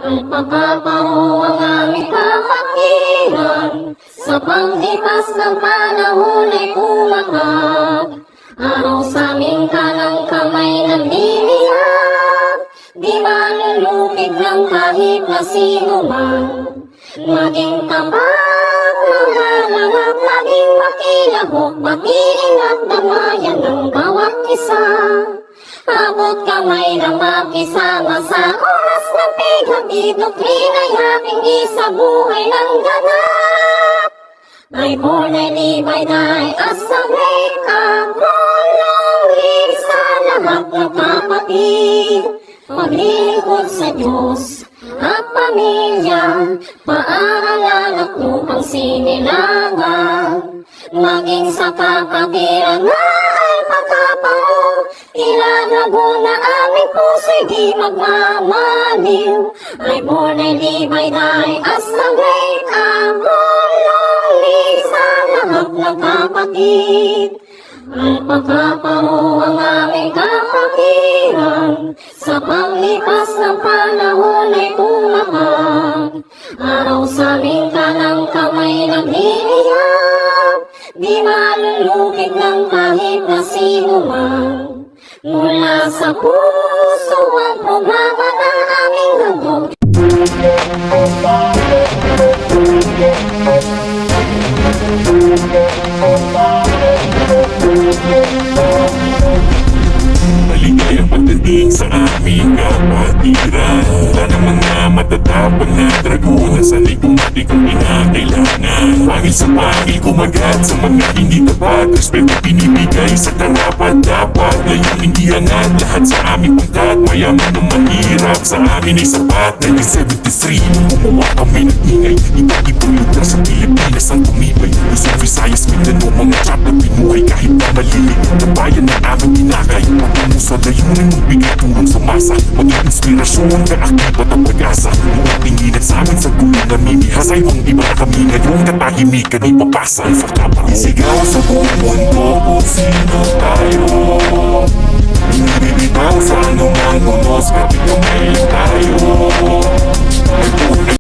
Ang pagkapao ang aming kapakiran, sa panglipas ng panahon ay umangat. Araw sa aming kanang kamay ng liliyab, di malulupig ng kahit na sino man. Maging tapat, mangalangap, maging makilahok, mag-iingat damayan ng bawat isa. Abot kamay ng makisama sa oras ng paghatid-doktrina ay aking isabuhay ng ganap. Ay born ay libay na as a great upload sa lahat ng kapatid. Paglingkod sa Diyos at pamilya, paaralan at lupang sinilangan. Maging sa kapatiran na ay pagkapao, ilalago na aming puso'y di magmamaliw. Ay born ay libay na as a great upload sa lahat ng kapatid. Ang pagkapao ang aming kapatiran, sa panglipas ng panahon ay tumahan. Araw sa aming kanang kamay nagliliyab, di malulupig ng kahit na sino man. Mula sa puso ang programa na aming handog. Maligayang pagdating sa aming kapatiran. Wala ng mga matatapang na dragona sa likong di kong pinakailangan. Pangil sa pangil kumagat sa mga hindi tapat, respeto pinibigay sa karapat-dapat. Ngayon hindi angat lahat sa aming pangkat, mayaman ng mahirap sa amin ay sapat. 1973, gumawa kami ng ingay, iba't ibang lugar sa Pilipinas ang tumibay. Luzon, Visayas, Mindanao, mga chapter binuhay kahit na malilit na bayan ng aming tinakay. Patungo sa layunin mong bigay tulong sa masa, maging inspirasyon ka akibat ang pag-asa. Mga tinginan sa amin sa dulo na mimihasay, kung iba na kami ngayon katahimikan ay papasa. Sa kapakisigaw sa buong mundo kung sino tayo, hindi bibitaw sa anumang unos, kapit kamay lang tayo.